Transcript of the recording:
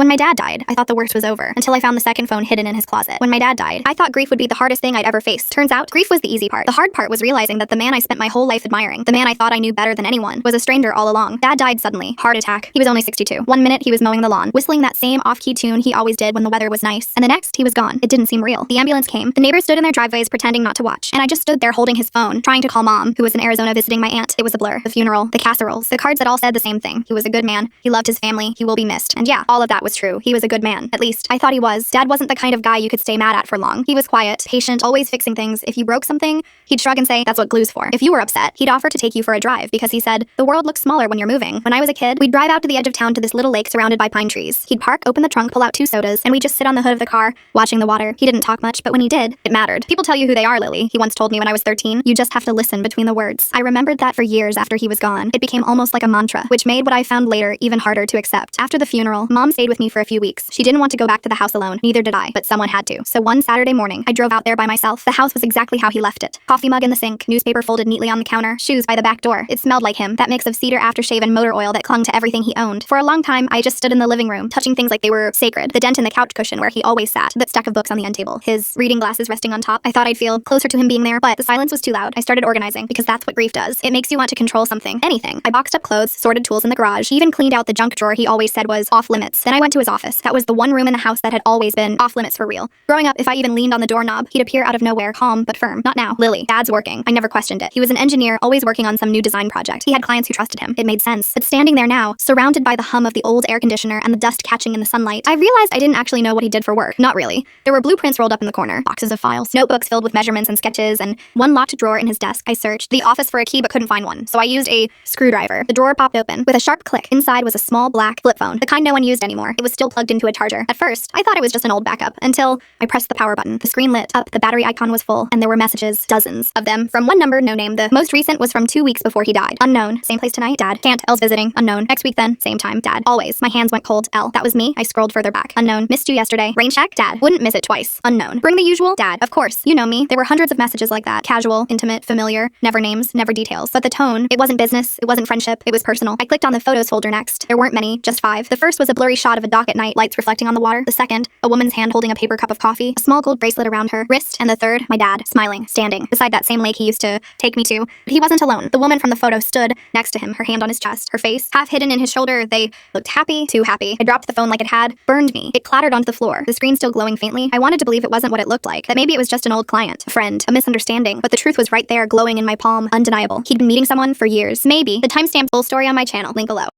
When my dad died, I thought the worst was over, until I found the second phone hidden in his closet. When my dad died, I thought grief would be the hardest thing I'd ever faced. Turns out, grief was the easy part. The hard part was realizing that the man I spent my whole life admiring, the man I thought I knew better than anyone, was a stranger all along. Dad died suddenly. Heart attack. He was only 62. One minute, he was mowing the lawn, whistling that same off-key tune he always did when the weather was nice. And the next, he was gone. It didn't seem real. The ambulance came. The neighbors stood in their driveways pretending not to watch. And I just stood there holding his phone, trying to call Mom, who was in Arizona visiting my aunt. It was a blur. The funeral, the casseroles, the cards that all said the same thing. He was a good man. He loved his family. He will be missed. And yeah, all of that was true. He was a good man. At least, I thought he was. Dad wasn't the kind of guy you could stay mad at for long. He was quiet, patient, always fixing things. If you broke something, he'd shrug and say, that's what glue's for. If you were upset, he'd offer to take you for a drive because he said, the world looks smaller when you're moving. When I was a kid, we'd drive out to the edge of town to this little lake surrounded by pine trees. He'd park, open the trunk, pull out 2 sodas, and we'd just sit on the hood of the car, watching the water. He didn't talk much, but when he did, it mattered. People tell you who they are, Lily. He once told me when I was 13. You just have to listen between the words. I remembered that for years after he was gone. It became almost like a mantra, which made what I found later even harder to accept. After the funeral, Mom stayed with me for a few weeks. She didn't want to go back to the house alone. Neither did I, but someone had to. So one Saturday morning, I drove out there by myself. The house was exactly how he left it. Coffee mug in the sink, newspaper folded neatly on the counter, shoes by the back door. It smelled like him, that mix of cedar aftershave and motor oil that clung to everything he owned. For a long time, I just stood in the living room, touching things like they were sacred. The dent in the couch cushion where he always sat, the stack of books on the end table, his reading glasses resting on top. I thought I'd feel closer to him being there, but the silence was too loud. I started organizing, because that's what grief does. It makes you want to control something, anything. I boxed up clothes, sorted tools in the garage, he even cleaned out the junk drawer he always said was off limits. Then I went to his office. That was the one room in the house that had always been off limits for real. Growing up, if I even leaned on the doorknob, he'd appear out of nowhere, calm but firm. Not now. Lily, Dad's working. I never questioned it. He was an engineer, always working on some new design project. He had clients who trusted him. It made sense. But standing there now, surrounded by the hum of the old air conditioner and the dust catching in the sunlight, I realized I didn't actually know what he did for work. Not really. There were blueprints rolled up in the corner, boxes of files, notebooks filled with measurements and sketches, and one locked drawer in his desk. I searched the office for a key but couldn't find one, so I used a screwdriver. The drawer popped open. With a sharp click, inside was a small black flip phone, the kind no one used anymore. It was still plugged into a charger. At first, I thought it was just an old backup, until I pressed the power button. The screen lit up, the battery icon was full, and there were messages, dozens of them, from one number, no name. The most recent was from 2 weeks before he died. Unknown. Same place tonight? Dad. Can't. Elle's visiting. Unknown. Next week then. Same time. Dad. Always. My hands went cold. Elle. That was me. I scrolled further back. Unknown. Missed you yesterday. Rain check? Dad. Wouldn't miss it twice. Unknown. Bring the usual? Dad. Of course. You know me. There were hundreds of messages like that. Casual, intimate, familiar, never names, never details. But the tone, it wasn't business, it wasn't friendship, it was personal. I clicked on the photos folder next. There weren't many, just 5. The first was a blurry shot of a dock at night, lights reflecting on the water. The second, a woman's hand holding a paper cup of coffee, a small gold bracelet around her wrist. And the third, my dad, smiling, standing beside that same lake he used to take me to. But he wasn't alone. The woman from the photo stood next to him, her hand on his chest, her face half hidden in his shoulder. They looked happy, too happy. I dropped the phone like it had burned me. It clattered onto the floor, the screen still glowing faintly. I wanted to believe it wasn't what it looked like, that maybe it was just an old client, a friend, a misunderstanding, but the truth was right there, glowing in my palm, undeniable. He'd been meeting someone for years. Maybe. The timestamped full story on my channel, link below.